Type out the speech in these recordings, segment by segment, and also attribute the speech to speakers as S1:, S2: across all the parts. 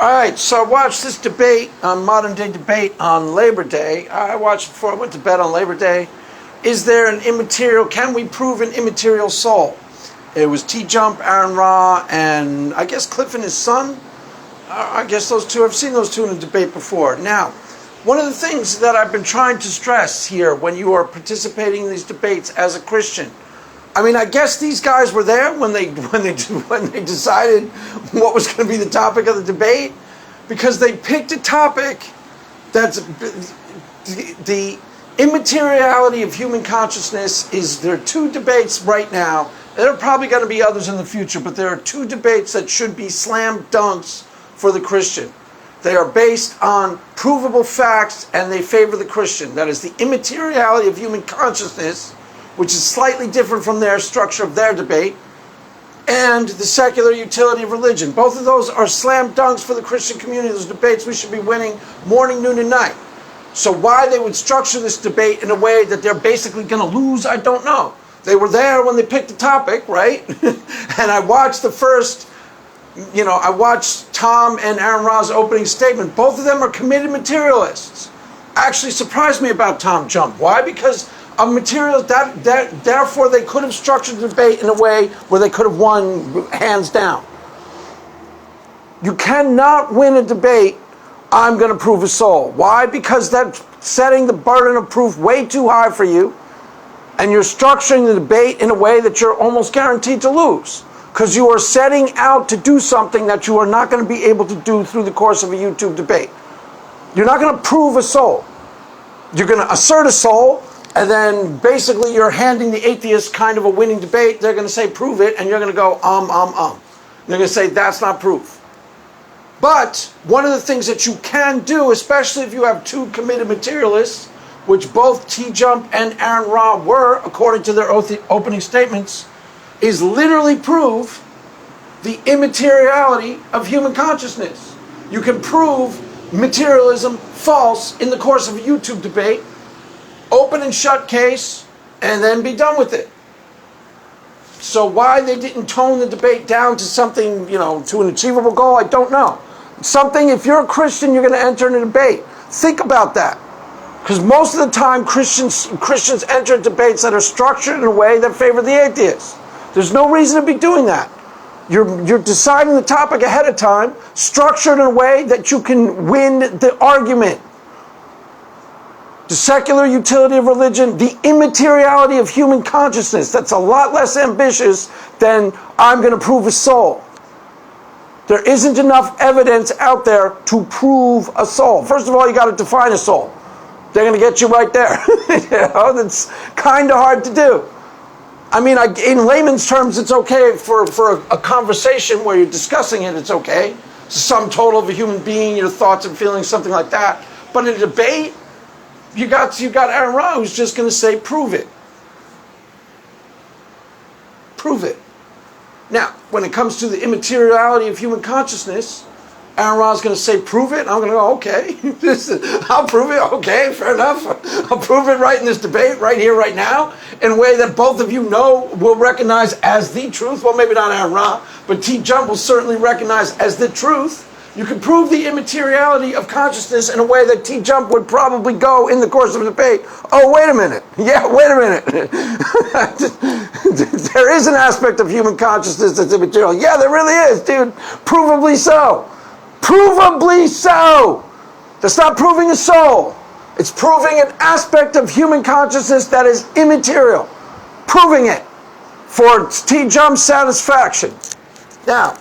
S1: All right, so I watched this debate, modern day debate on Labor Day. I watched it before I went to bed on Labor Day. Is there an immaterial, can we prove an immaterial soul? It was TJump, Aron, and I guess Cliff and his son. I guess those two, I've seen those two in a debate before. Now, one of the things that I've been trying to stress here when you are participating in these debates as a Christian, I mean, I guess these guys were there when they decided what was going to be the topic of the debate, because they picked a topic that's the immateriality of human consciousness. There are two debates right now. There are probably going to be others in the future, but there are two debates that should be slam dunks for the Christian. They are based on provable facts, and they favor the Christian. That is the immateriality of human consciousness, which is slightly different from their structure of their debate, and the secular utility of religion. Both of those are slam dunks for the Christian community. Those debates we should be winning morning, noon, and night. So why they would structure this debate in a way that they're basically going to lose, I don't know. They were there when they picked the topic, right? And I watched the first, I watched Tom and Aron Ra's opening statement. Both of them are committed materialists. Actually surprised me about TJump. Why? Because of materials, therefore they could have structured the debate in a way where they could have won hands down. You cannot win a debate, I'm going to prove a soul. Why? Because that's setting the burden of proof way too high for you, and you're structuring the debate in a way that you're almost guaranteed to lose, because you are setting out to do something that you are not going to be able to do through the course of a YouTube debate. You're not going to prove a soul. You're going to assert a soul, and then basically you're handing the atheist kind of a winning debate. They're going to say, prove it, and you're going to go, They're going to say, that's not proof. But one of the things that you can do, especially if you have two committed materialists, which both TJump and Aron Ra were, according to their opening statements, is literally prove the immateriality of human consciousness. You can prove materialism false in the course of a YouTube debate, open and shut case, and then be done with it. So why they didn't tone the debate down to something, to an achievable goal, I don't know. Something, if you're a Christian, you're going to enter in a debate. Think about that. Because most of the time, Christians enter debates that are structured in a way that favor the atheist. There's no reason to be doing that. You're deciding the topic ahead of time, structured in a way that you can win the argument. The secular utility of religion, the immateriality of human consciousness. That's a lot less ambitious than I'm going to prove a soul. There isn't enough evidence out there to prove a soul. First of all, you got to define a soul. They're going to get you right there. That's kind of hard to do. I mean, in layman's terms, it's okay for a conversation where you're discussing it, it's okay. It's the sum total of a human being, your thoughts and feelings, something like that. But in a debate, you got Aron Ra who's just going to say, prove it. Prove it. Now, when it comes to the immateriality of human consciousness, Aron Ra's going to say, prove it. And I'm going to go, okay. I'll prove it. Okay, fair enough. I'll prove it right in this debate, right here, right now, in a way that both of you will recognize as the truth. Well, maybe not Aron Ra, but TJump will certainly recognize as the truth. You can prove the immateriality of consciousness in a way that TJump would probably go in the course of a debate. Oh, wait a minute. Yeah, wait a minute. There is an aspect of human consciousness that's immaterial. Yeah, there really is, dude. Provably so. Provably so. That's not proving a soul. It's proving an aspect of human consciousness that is immaterial. Proving it for TJump's satisfaction. Now,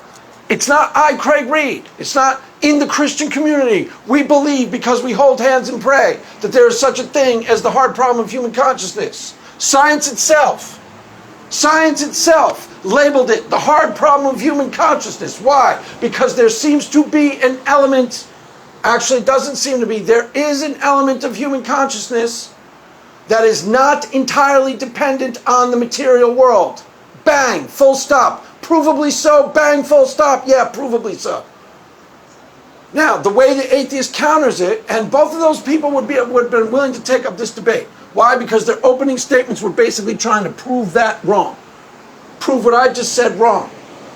S1: it's not Craig Reed. It's not in the Christian community. We believe, because we hold hands and pray, that there is such a thing as the hard problem of human consciousness. Science itself labeled it the hard problem of human consciousness. Why? Because there seems to be an element, actually doesn't seem to be, there is an element of human consciousness that is not entirely dependent on the material world. Bang, full stop. Provably so, bang, full stop. Yeah, provably so. Now, the way the atheist counters it, and both of those people would have been willing to take up this debate. Why? Because their opening statements were basically trying to prove that wrong. Prove what I just said wrong.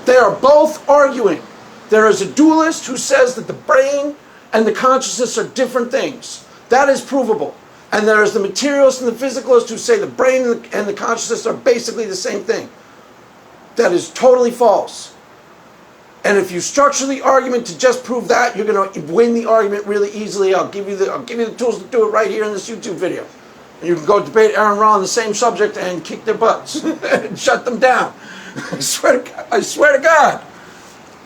S1: They are both arguing There is a dualist who says that the brain and the consciousness are different things. That is provable. And there is the materialist and the physicalist who say the brain and the consciousness are basically the same thing. That is totally false. And if you structure the argument to just prove that, you're going to win the argument really easily. I'll give you the tools to do it right here in this YouTube video. And you can go debate Aron on the same subject and kick their butts and shut them down. I swear to God.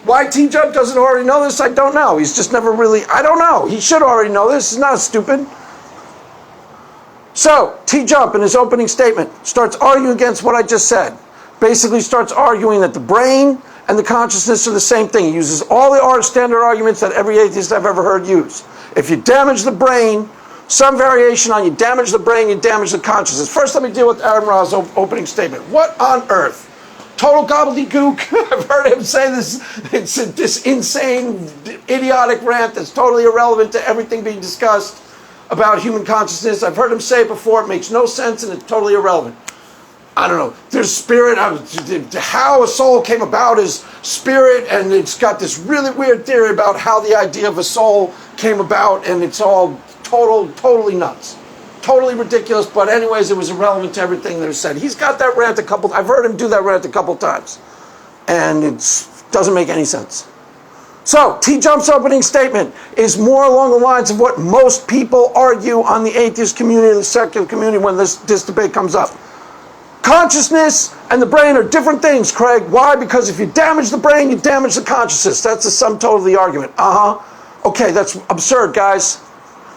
S1: Why TJump doesn't already know this, I don't know. He's just never really, I don't know. He should already know this. He's not stupid. So, TJump in his opening statement starts arguing against what I just said. Basically starts arguing that the brain and the consciousness are the same thing. He uses all the standard arguments that every atheist I've ever heard use. If you damage the brain, some variation on you damage the brain, you damage the consciousness. First, let me deal with Aron Ra's opening statement. What on earth? Total gobbledygook. I've heard him say this. It's this insane, idiotic rant that's totally irrelevant to everything being discussed about human consciousness. I've heard him say it before. It makes no sense and it's totally irrelevant. I don't know. There's spirit. How a soul came about is spirit, and it's got this really weird theory about how the idea of a soul came about, and it's all totally nuts. Totally ridiculous, but anyways, it was irrelevant to everything that was said. He's got that rant I've heard him do that rant a couple times, and it doesn't make any sense. So, TJump's opening statement is more along the lines of what most people argue on the atheist community, the secular community, when this debate comes up. Consciousness and the brain are different things, Craig. Why? Because if you damage the brain, you damage the consciousness. That's the sum total of the argument. Okay, that's absurd, guys.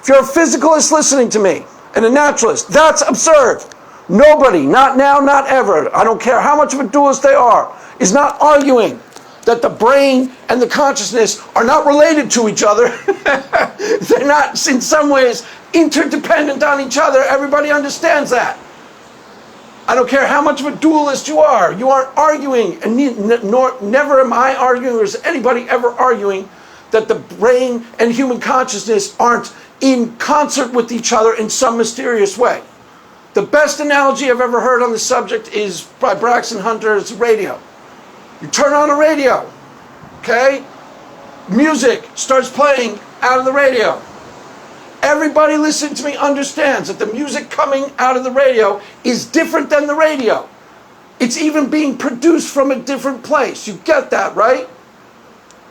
S1: If you're a physicalist listening to me, and a naturalist, that's absurd. Nobody, not now, not ever, I don't care how much of a dualist they are, is not arguing that the brain and the consciousness are not related to each other. They're not, in some ways, interdependent on each other. Everybody understands that. I don't care how much of a dualist you are. You aren't arguing, and never am I arguing, or is anybody ever arguing, that the brain and human consciousness aren't in concert with each other in some mysterious way. The best analogy I've ever heard on the subject is by Braxton Hunter's radio. You turn on a radio, okay? Music starts playing out of the radio. Everybody listening to me understands that the music coming out of the radio is different than the radio. It's even being produced from a different place. You get that, right?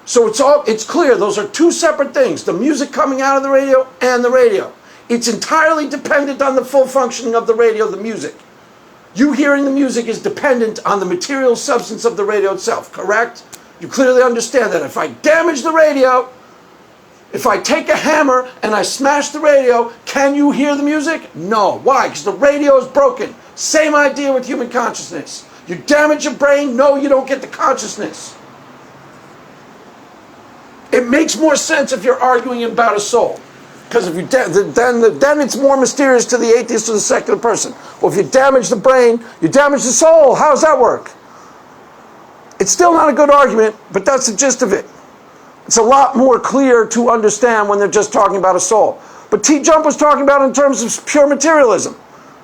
S1: So it's clear those are two separate things, the music coming out of the radio and the radio. It's entirely dependent on the full functioning of the radio, the music. You hearing the music is dependent on the material substance of the radio itself, correct? You clearly understand that. If I damage the radio, if I take a hammer and I smash the radio, can you hear the music? No. Why? Because the radio is broken. Same idea with human consciousness. You damage your brain, no, you don't get the consciousness. It makes more sense if you're arguing about a soul. Because if you then it's more mysterious to the atheist or the secular person. Well, if you damage the brain, you damage the soul. How does that work? It's still not a good argument, but that's the gist of it. It's a lot more clear to understand when they're just talking about a soul. But TJump was talking about it in terms of pure materialism.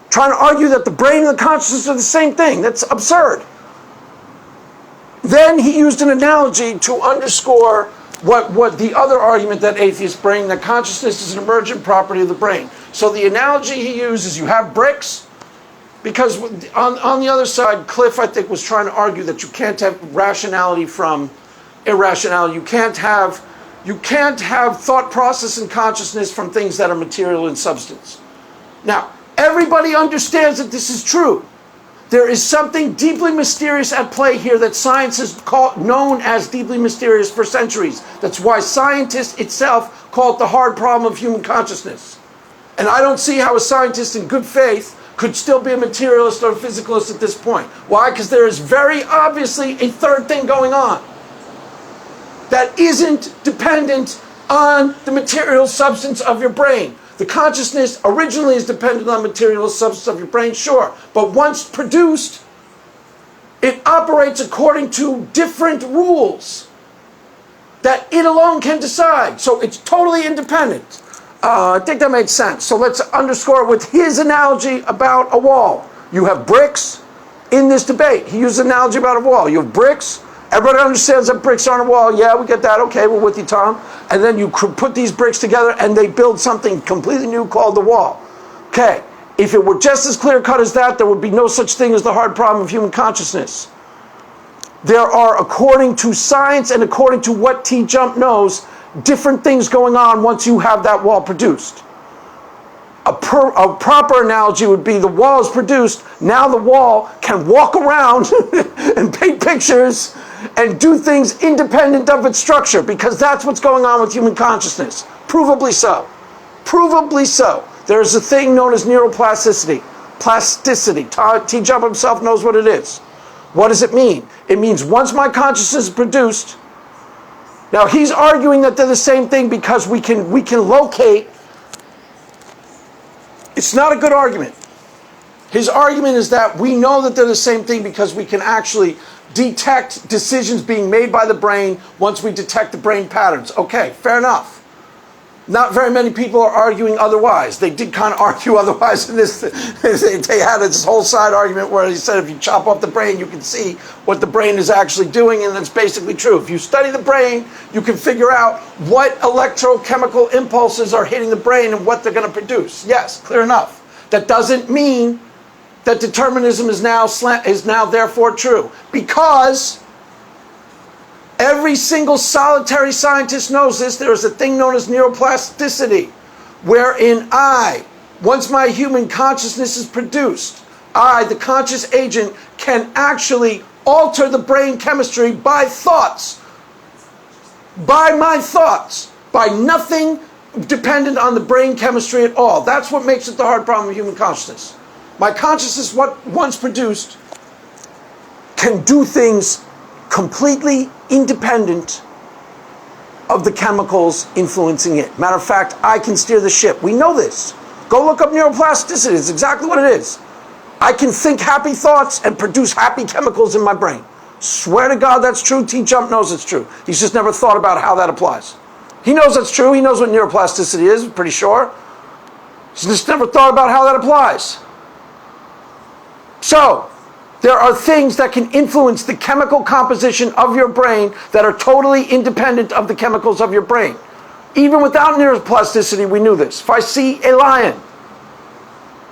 S1: Trying to argue that the brain and the consciousness are the same thing. That's absurd. Then he used an analogy to underscore what the other argument that atheists bring, that consciousness is an emergent property of the brain. So the analogy he used is you have bricks, because on the other side, Cliff, I think, was trying to argue that you can't have rationality from irrationality. You can't have thought process and consciousness from things that are material in substance. Now, everybody understands that this is true. There is something deeply mysterious at play here that science has known as deeply mysterious for centuries. That's why scientists itself call it the hard problem of human consciousness. And I don't see how a scientist in good faith could still be a materialist or a physicalist at this point. Why? Because there is very obviously a third thing going on that isn't dependent on the material substance of your brain. The consciousness originally is dependent on material substance of your brain, sure. But once produced, it operates according to different rules that it alone can decide. So it's totally independent. I think that made sense. So let's underscore it with his analogy about a wall. You have bricks in this debate. He used an analogy about a wall. You have bricks Everybody understands that bricks are on a wall. Yeah, we get that. Okay, we're with you, Tom. And then you put these bricks together and they build something completely new called the wall. Okay, if it were just as clear-cut as that, there would be no such thing as the hard problem of human consciousness. There are, according to science and according to what TJump knows, different things going on once you have that wall produced. A proper analogy would be the wall is produced, now the wall can walk around and paint pictures and do things independent of its structure, because that's what's going on with human consciousness. Provably so. Provably so. There's a thing known as neuroplasticity. Plasticity. TJump himself knows what it is. What does it mean? It means once my consciousness is produced, now he's arguing that they're the same thing because we can locate. It's not a good argument. His argument is that we know that they're the same thing because we can actually detect decisions being made by the brain once we detect the brain patterns. Okay, fair enough. Not very many people are arguing otherwise. They did kind of argue otherwise in this. They had this whole side argument where he said if you chop off the brain, you can see what the brain is actually doing, and that's basically true. If you study the brain, you can figure out what electrochemical impulses are hitting the brain and what they're going to produce. Yes, clear enough. That doesn't mean that determinism is now therefore true, because every single solitary scientist knows this. There is a thing known as neuroplasticity, wherein once my human consciousness is produced, the conscious agent, can actually alter the brain chemistry by thoughts. By my thoughts. By nothing dependent on the brain chemistry at all. That's what makes it the hard problem of human consciousness. My consciousness, once produced, can do things completely independent of the chemicals influencing it. Matter of fact, I can steer the ship. We know this. Go look up neuroplasticity. It's exactly what it is. I can think happy thoughts and produce happy chemicals in my brain. Swear to God that's true. TJump knows it's true. He's just never thought about how that applies. He knows that's true. He knows what neuroplasticity is, I'm pretty sure. He's just never thought about how that applies. So, there are things that can influence the chemical composition of your brain that are totally independent of the chemicals of your brain. Even without neuroplasticity, we knew this. If I see a lion,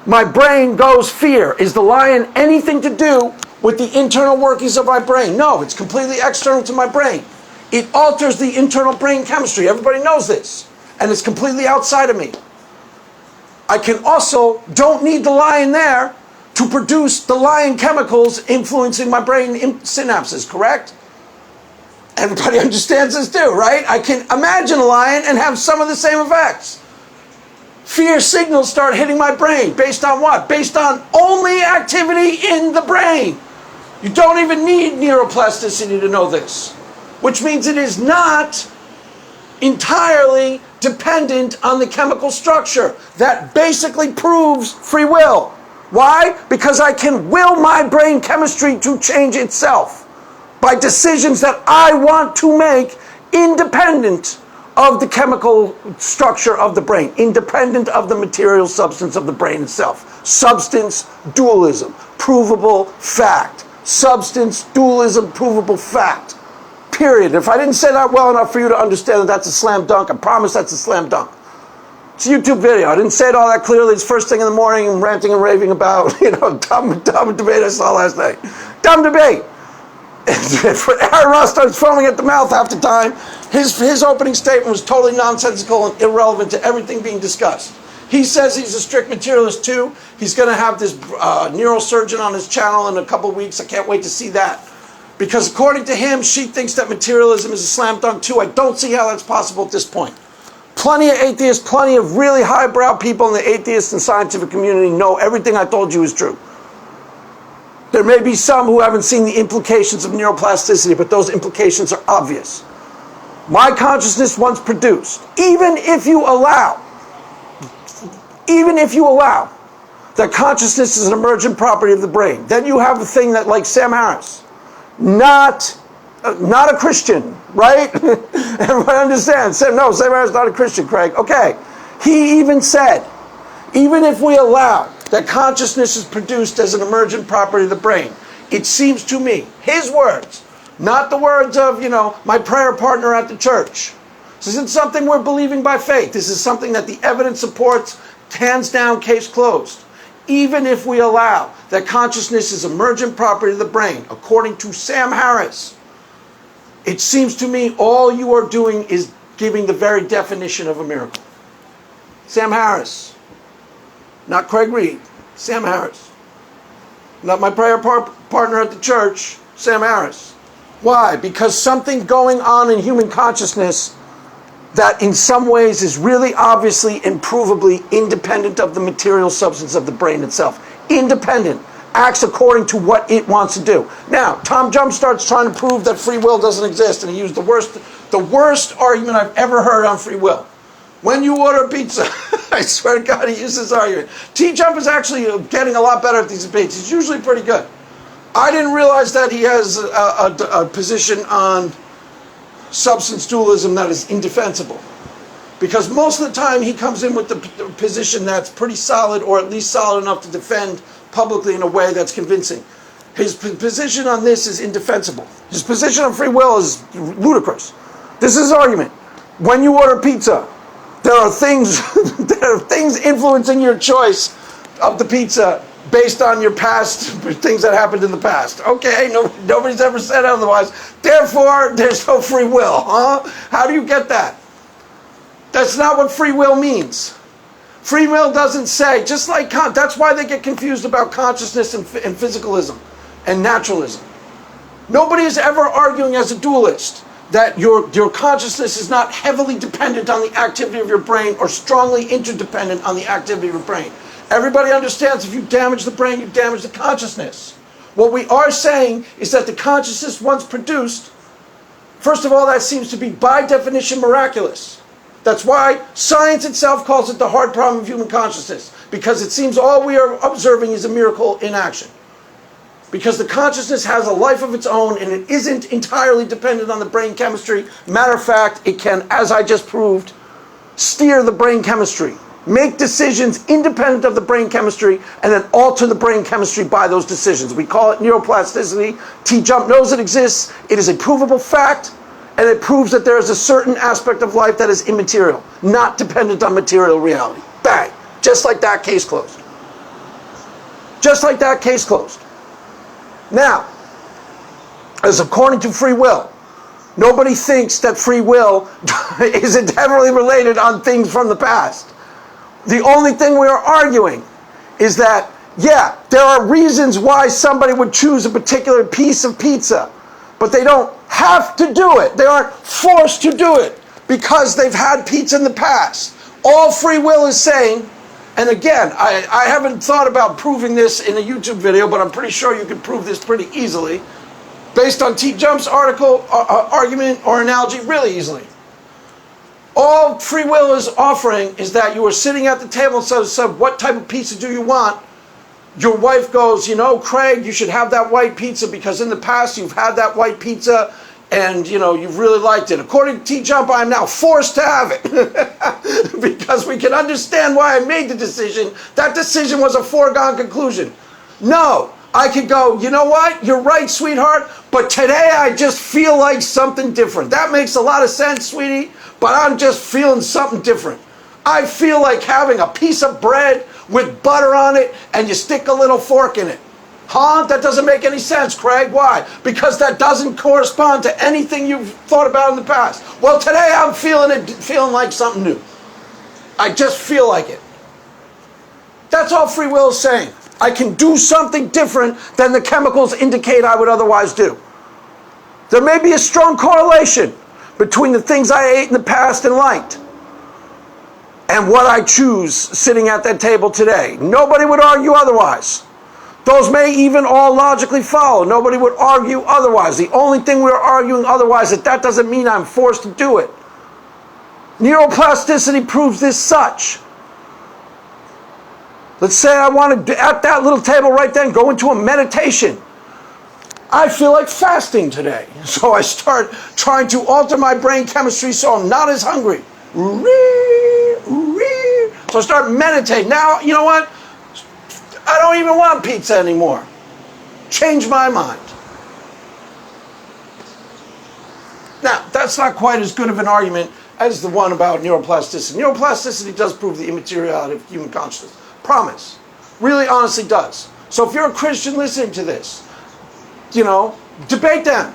S1: my brain goes fear. Is the lion anything to do with the internal workings of my brain? No, it's completely external to my brain. It alters the internal brain chemistry. Everybody knows this. And it's completely outside of me. I can also, don't need the lion there to produce the lion chemicals influencing my brain synapses, correct? Everybody understands this too, right? I can imagine a lion and have some of the same effects. Fear signals start hitting my brain. Based on what? Based on only activity in the brain. You don't even need neuroplasticity to know this. Which means it is not entirely dependent on the chemical structure. That basically proves free will. Why? Because I can will my brain chemistry to change itself by decisions that I want to make independent of the chemical structure of the brain, independent of the material substance of the brain itself. Substance dualism, provable fact. Substance dualism, provable fact. Period. If I didn't say that well enough for you to understand that that's a slam dunk, I promise that's a slam dunk. It's a YouTube video. I didn't say it all that clearly. It's first thing in the morning and ranting and raving about, dumb debate I saw last night. Dumb debate. Aron Ross starts foaming at the mouth half the time. His opening statement was totally nonsensical and irrelevant to everything being discussed. He says he's a strict materialist too. He's going to have this neurosurgeon on his channel in a couple weeks. I can't wait to see that. Because according to him, she thinks that materialism is a slam dunk too. I don't see how that's possible at this point. Plenty of atheists, plenty of really highbrow people in the atheist and scientific community know everything I told you is true. There may be some who haven't seen the implications of neuroplasticity, but those implications are obvious. My consciousness once produced, even if you allow that consciousness is an emergent property of the brain, then you have a thing that, like Sam Harris, not a Christian, right? Everybody understands. Sam Harris is not a Christian, Craig. Okay. He even said, even if we allow that consciousness is produced as an emergent property of the brain, it seems to me, his words, Not the words of, my prayer partner at the church. This isn't something we're believing by faith. This is something that the evidence supports, hands down, case closed. Even if we allow that consciousness is emergent property of the brain, according to Sam Harris, it seems to me all you are doing is giving the very definition of a miracle. Sam Harris. Not Craig Reed. Sam Harris. Not my prayer partner at the church. Sam Harris. Why? Because something going on in human consciousness that in some ways is really obviously and provably independent of the material substance of the brain itself. Independent. Acts according to what it wants to do. Now, TJump starts trying to prove that free will doesn't exist, and he used the worst argument I've ever heard on free will. When you order pizza, I swear to God, he used this argument. TJump is actually getting a lot better at these debates. He's usually pretty good. I didn't realize that he has a position on substance dualism that is indefensible. Because most of the time he comes in with the position that's pretty solid, or at least solid enough to defend publicly in a way that's convincing. His position on this is indefensible. His position on free will is ludicrous. This is his argument. When you order pizza, there are things influencing your choice of the pizza based on your past, things that happened in the past. Okay, nobody's ever said otherwise. Therefore, there's no free will. Huh? How do you get that? That's not what free will means. Free will doesn't say, just like Kant, that's why they get confused about consciousness and physicalism and naturalism. Nobody is ever arguing as a dualist that your consciousness is not heavily dependent on the activity of your brain or strongly interdependent on the activity of your brain. Everybody understands if you damage the brain, you damage the consciousness. What we are saying is that the consciousness once produced, first of all, that seems to be by definition miraculous. That's why science itself calls it the hard problem of human consciousness, because it seems all we are observing is a miracle in action. Because the consciousness has a life of its own and it isn't entirely dependent on the brain chemistry. Matter of fact, it can, as I just proved, steer the brain chemistry, make decisions independent of the brain chemistry, and then alter the brain chemistry by those decisions. We call it neuroplasticity. TJump knows it exists. It is a provable fact, and it proves that there is a certain aspect of life that is immaterial, not dependent on material reality. Bang! Just like that, case closed. Just like that, case closed. Now, as according to free will, nobody thinks that free will isn't heavily related on things from the past. The only thing we are arguing is that, yeah, there are reasons why somebody would choose a particular piece of pizza, but they don't have to do it. They aren't forced to do it because they've had pizza in the past. All free will is saying, and again, I haven't thought about proving this in a YouTube video, but I'm pretty sure you can prove this pretty easily, based on TJump's article, argument, or analogy, really easily. All free will is offering is that you are sitting at the table and said, what type of pizza do you want? Your wife goes, Craig, you should have that white pizza because in the past you've had that white pizza and, you've really liked it. According to TJump, I'm now forced to have it because we can understand why I made the decision. That decision was a foregone conclusion. No, I could go, you know what? You're right, sweetheart, but today I just feel like something different. That makes a lot of sense, sweetie, but I'm just feeling something different. I feel like having a piece of bread with butter on it and you stick a little fork in it. Huh? That doesn't make any sense, Craig. Why? Because that doesn't correspond to anything you've thought about in the past. Well, today I'm feeling like something new. I just feel like it. That's all free will is saying. I can do something different than the chemicals indicate I would otherwise do. There may be a strong correlation between the things I ate in the past and liked and what I choose sitting at that table today. Nobody would argue otherwise. Those may even all logically follow. Nobody would argue otherwise. The only thing we're arguing otherwise is that doesn't mean I'm forced to do it. Neuroplasticity proves this such. Let's say I want to, at that little table right then, go into a meditation. I feel like fasting today. So I start trying to alter my brain chemistry so I'm not as hungry. So I start meditating. Now, you know what? I don't even want pizza anymore. Change my mind. that's not quite as good of an argument as the one about neuroplasticity. Neuroplasticity does prove the immateriality of human consciousness. Promise. Really honestly does. So if you're a Christian listening to this, debate them.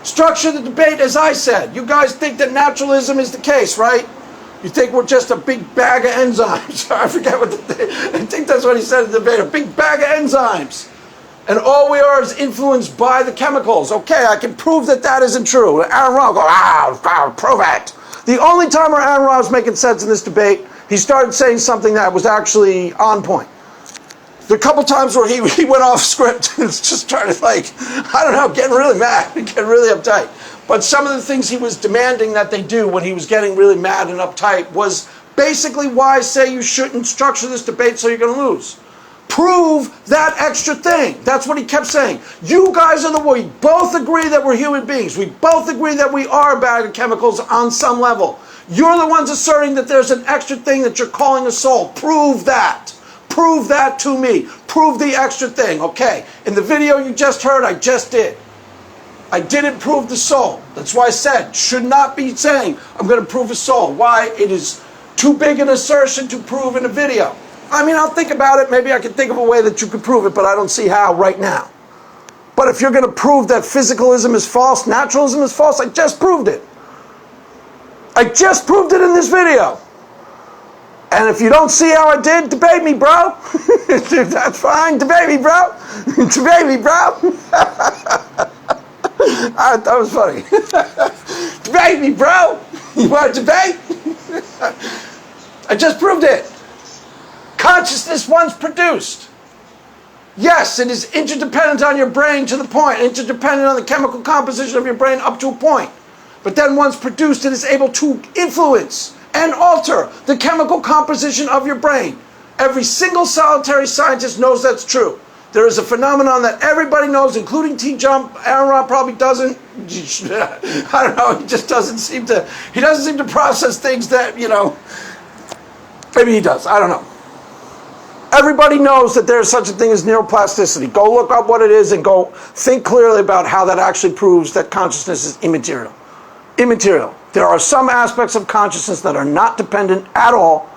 S1: Structure the debate as I said. You guys think that naturalism is the case, right? You think we're just a big bag of enzymes. I forget what I think that's what he said in the debate. A big bag of enzymes. And all we are is influenced by the chemicals. Okay, I can prove that that isn't true. Aron will go, prove it. The only time where Aron was making sense in this debate, he started saying something that was actually on point. The couple times where he went off script and just started getting really mad, getting really uptight. But some of the things he was demanding that they do when he was getting really mad and uptight was basically why I say you shouldn't structure this debate so you're going to lose. Prove that extra thing. That's what he kept saying. You guys we both agree that we're human beings. We both agree that we are a bag of chemicals on some level. You're the ones asserting that there's an extra thing that you're calling a soul. Prove that. Prove that to me. Prove the extra thing. Okay, in the video you just heard, I just did. I didn't prove the soul. That's why I said, should not be saying, I'm going to prove a soul. Why? It is too big an assertion to prove in a video. I mean, I'll think about it. Maybe I can think of a way that you could prove it, but I don't see how right now. But if you're going to prove that physicalism is false, naturalism is false, I just proved it. I just proved it in this video. And if you don't see how I did, debate me, bro. That's fine. Debate me, bro. Debate me, bro. That was funny. Debate me, bro. You want to debate? I just proved it. Consciousness once produced. Yes, it is interdependent on your brain to the point, interdependent on the chemical composition of your brain up to a point. But then once produced, it is able to influence and alter the chemical composition of your brain. Every single solitary scientist knows that's true. There is a phenomenon that everybody knows, including TJump. Aron probably doesn't. I don't know. He just doesn't seem to. He doesn't seem to process things that Maybe he does. I don't know. Everybody knows that there's such a thing as neuroplasticity. Go look up what it is and go think clearly about how that actually proves that consciousness is immaterial. Immaterial. There are some aspects of consciousness that are not dependent at all,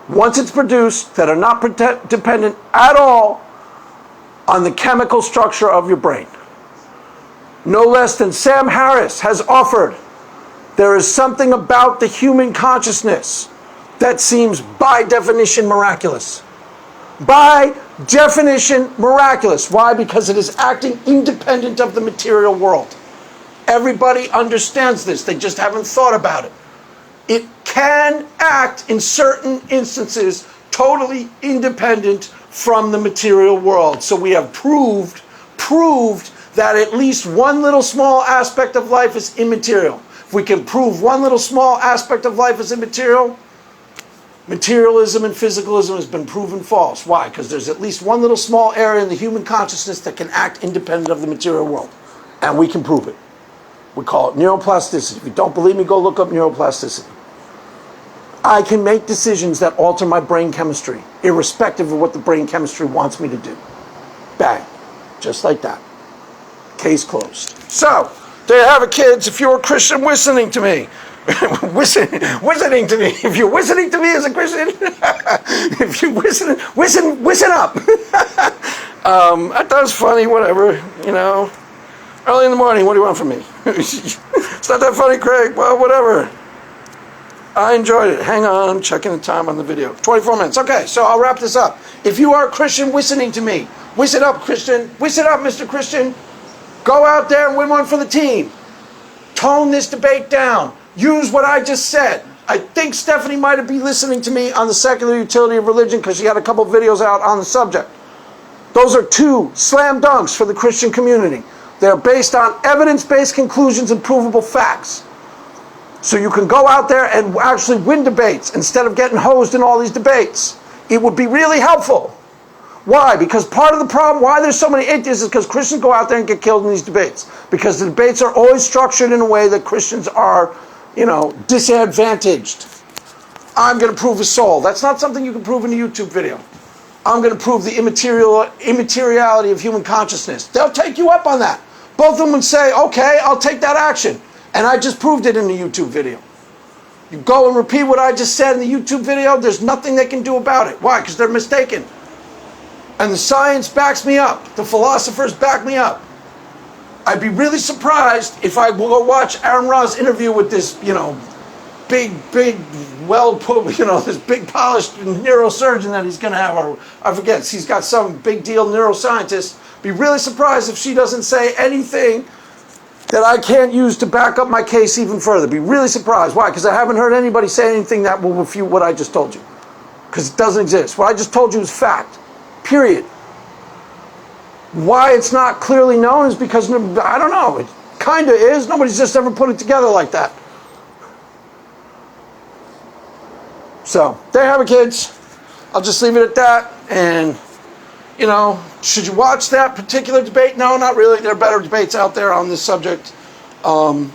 S1: once it's produced, that are not dependent at all on the chemical structure of your brain. No less than Sam Harris has offered, there is something about the human consciousness that seems by definition miraculous. By definition miraculous. Why? Because it is acting independent of the material world. Everybody understands this. They just haven't thought about it. It can act in certain instances totally independent from the material world. So we have proved that at least one little small aspect of life is immaterial. If we can prove one little small aspect of life is immaterial, materialism and physicalism has been proven false. Why? Because there's at least one little small area in the human consciousness that can act independent of the material world. And we can prove it. We call it neuroplasticity. If you don't believe me, go look up neuroplasticity. I can make decisions that alter my brain chemistry, irrespective of what the brain chemistry wants me to do. Bang. Just like that. Case closed. So, there you have it, kids. If you're a Christian listening to me, listening to me. If you're listening to me as a Christian, if you listen up. That was funny, whatever, Early in the morning, what do you want from me? It's not that funny, Craig. Well, whatever. I enjoyed it. Hang on, I'm checking the time on the video. 24 minutes. Okay, so I'll wrap this up. If you are a Christian listening to me, whiz it up, Christian. Whiz it up, Mr. Christian. Go out there and win one for the team. Tone this debate down. Use what I just said. I think Stephanie might have been listening to me on the secular utility of religion because she had a couple videos out on the subject. Those are two slam dunks for the Christian community. They're based on evidence-based conclusions and provable facts. So you can go out there and actually win debates instead of getting hosed in all these debates. It would be really helpful. Why? Because part of the problem, why there's so many atheists, is because Christians go out there and get killed in these debates. Because the debates are always structured in a way that Christians are, disadvantaged. I'm going to prove a soul. That's not something you can prove in a YouTube video. I'm going to prove the immateriality of human consciousness. They'll take you up on that. Both of them would say, okay, I'll take that action. And I just proved it in the YouTube video. You go and repeat what I just said in the YouTube video, there's nothing they can do about it. Why? Because they're mistaken. And the science backs me up. The philosophers back me up. I'd be really surprised if I will go watch Aron Ra's interview with this, big, this big polished neurosurgeon that he's going to have, or I forget, he's got some big deal neuroscientist. Be really surprised if she doesn't say anything that I can't use to back up my case even further. Be really surprised. Why? Because I haven't heard anybody say anything that will refute what I just told you. Because it doesn't exist. What I just told you is fact. Period. Why it's not clearly known is because, I don't know, it kind of is. Nobody's just ever put it together like that. So, there you have it, kids. I'll just leave it at that. And, should you watch that particular debate? No, not really. There are better debates out there on this subject. You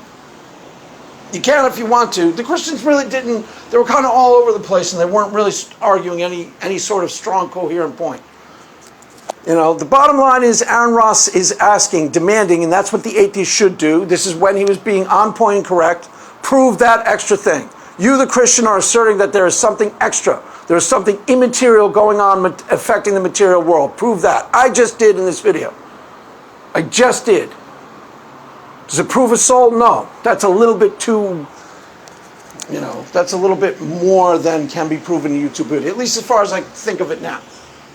S1: can if you want to. The Christians really didn't. They were kind of all over the place, and they weren't really arguing any sort of strong, coherent point. The bottom line is Aron Ra is asking, demanding, and that's what the atheist should do. This is when he was being on point and correct. Prove that extra thing. You, the Christian, are asserting that there is something extra. There is something immaterial going on affecting the material world. Prove that. I just did in this video. I just did. Does it prove a soul? No. That's a little bit too, that's a little bit more than can be proven in YouTube video, at least as far as I think of it now.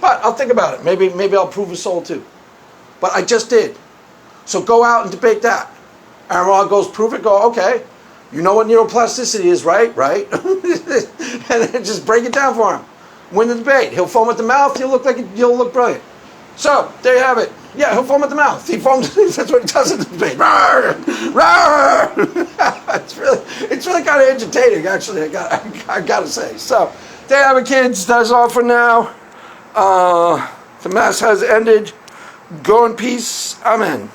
S1: But I'll think about it. Maybe I'll prove a soul too. But I just did. So go out and debate that. Aron Ra goes, prove it, go, okay. You know what neuroplasticity is, right? Right? And then just break it down for him. Win the debate. He'll foam at the mouth. You'll look brilliant. So, there you have it. Yeah, he'll foam at the mouth. He foams. That's what he does in the debate. Rawr! Rawr! it's really kind of entertaining, actually. I got to say. So, there you have it, kids. That's all for now. The Mass has ended. Go in peace. Amen.